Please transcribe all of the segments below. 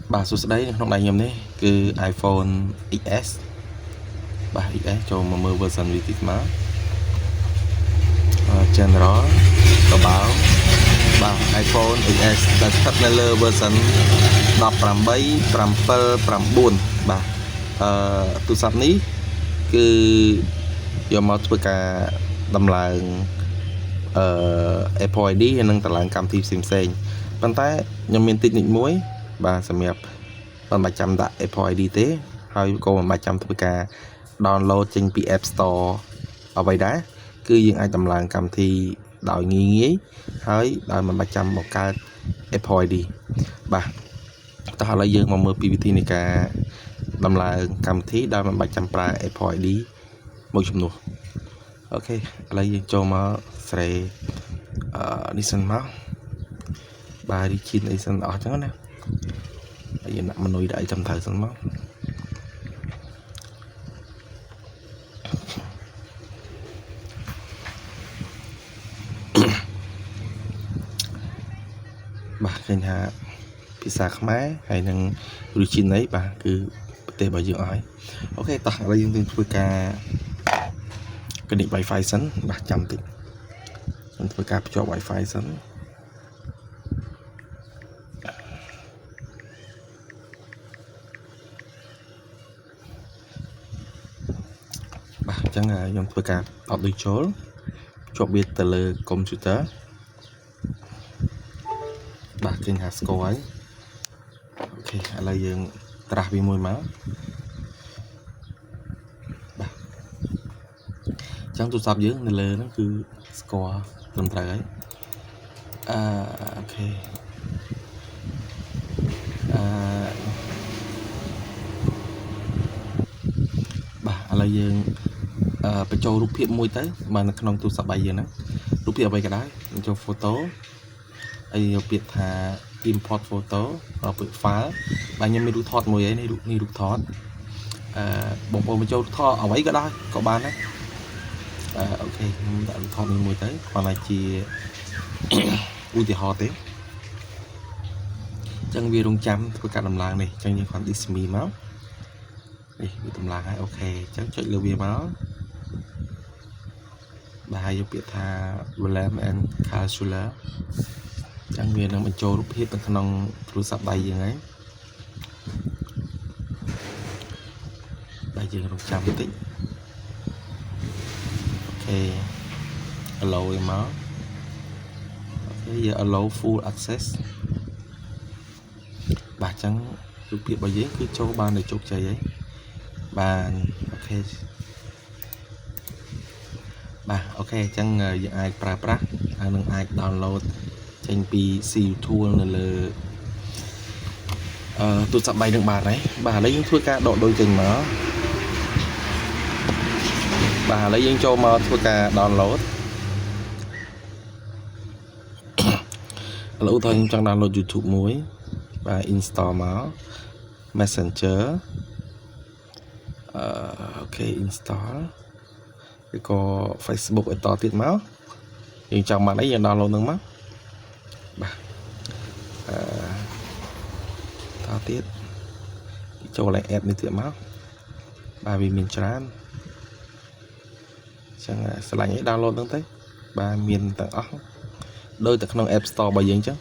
bà số đấy không đánh nhầm đấy cứ iPhone XS bà XS cho mà mơ version vì tích má trên đó có báo bà iPhone XS đã thật là lơ version đọc làm bấy làm pơ làm buồn bà tụ sắp ní cứ do mà tôi cả đâm là Apple ID hay nâng tờ lạng cầm thi xem xanh bàn tay nhưng mình tin định muối bà sẽ mẹp còn 300 tại Apple ID thếហើយក៏មិនបាច់ចាំធ្វើការ download ចេញពី App Store អ្វីដែរគឺយើងអាចដំឡើងកម្មវិធីដោយងាយហើយដោយមិនបាច់ចាំបង្កើត Apple ID បាទតោះឥឡូវយើងមកមើលពីវិធីនៃការដំឡើងកម្មវិធីដោយមិនបាច់ចាំប្រើ Apple ID មួយចំនួនអូខេឥឡូវយើងចូលមកស្រេនេះសិនមកបាទ Richin អីសិនអស់ចឹងណាយើងដាក់មនុយដាក់អីចាំត្រូវសិនមកបាទឃើញថាភាសាខ្មែរហើយនឹង Richin អីបាទគឺប្រទេសរបស់យើងអស់ហើយអូខេតោះឥឡូវយើងនឹងធ្វើការ connect Wi-Fi សិនបាទចាំតិចខ្ញុំធ្វើការភ្ជាប់ Wi-Fi សិនបាទអញ្ចឹងខ្ញុំធ្វើការអត់ដូចចូលភ្ជាប់វាទៅលើកុំព្យូទ័របាទឃើញថាស្គាល់ហើយអូខេឥឡូវយើងត្រាស់វាមួយមកបាទអញ្ចឹងទូរស័ព្ទយើងនៅលើហ្នឹងគឺស្គាល់ត្រឹមត្រូវហើយអូខេបាទឥឡូវយើងបញ្ចូលរូបភាពមួយទៅមកនៅក្នុងទូរស័ព្ទដៃយើងហ្នឹងរូបភាពអ្វីក៏ដោយបញ្ចូល photo ហើយយកពាក្យថា import photo ដល់ពាក្យ file បាទខ្ញុំមានរូបថតមួយឯនេះរូបថតបងប្អូនបញ្ចូលរូបថតអ្វីក៏ដោយក៏បានដែរអូខេខ្ញុំដាក់រូបថតមួយទៅគាត់ថាជាឧទាហរណ៍ទេអញ្ចឹងវារងចាំធ្វើការដំឡើងនេះអញ្ចឹងយើងគ្រាន់ dismiss មកនេះវាដំឡើងហើយអូខេអញ្ចឹងចុចលើវាមកបាទហើយយកពាក្យថា Volume and Calculator អញ្ចឹងវានឹងបញ្ចូលរូបភាពនៅក្នុងទូរស័ព្ទដៃយើងហើយបាទយើងរងចាំបន្តិចអូខេ allow វាមកអូខេយក allow full access បាទអញ្ចឹងរូបភាពរបស់យើងគឺចូលបានដោយជោគជ័យហើយបាទអូខេបាទអូខេអញ្ចឹងយើងអាចប្រើប្រាស់ហើយនឹងអាច download ចេញពី CU Tool នៅលើទូរស័ព្ទដៃនឹងបានហើយបាទឥឡូវយើងធ្វើការដកដូចចេញមកបាទឥឡូវយើងចូលមកធ្វើការ download ឥឡូវតើខ្ញុំចង់ download YouTube មួយបាទ install មក Messenger អូខេ install ឬក៏ Facebook ឲ្យតទៀតមកយើងចង់បានអីយើង download នឹងមកបាទតទៀតចូលឲ្យ app នេះទៀតមកបាទវាមានច្រើនអញ្ចឹងឆ្លាញ់ឲ្យ download ហ្នឹងទៅបាទមានទាំងអស់ដូចតែក្នុង App Store របស់យើងអញ្ចឹង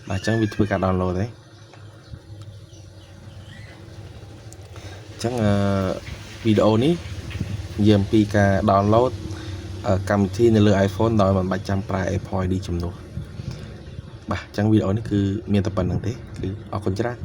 បាទអញ្ចឹងវាធ្វើការ download ទេអញ្ចឹងវីដេអូនេះនិយាយអំពីការ download កម្មវិធីនៅលើ iPhone ដោយមិនបាច់ចាំប្រើ Apple ID ជំនួសបាទអញ្ចឹងវីដេអូនេះគឺមានតែប៉ុណ្្នឹងទេគឺអរគុណច្រើន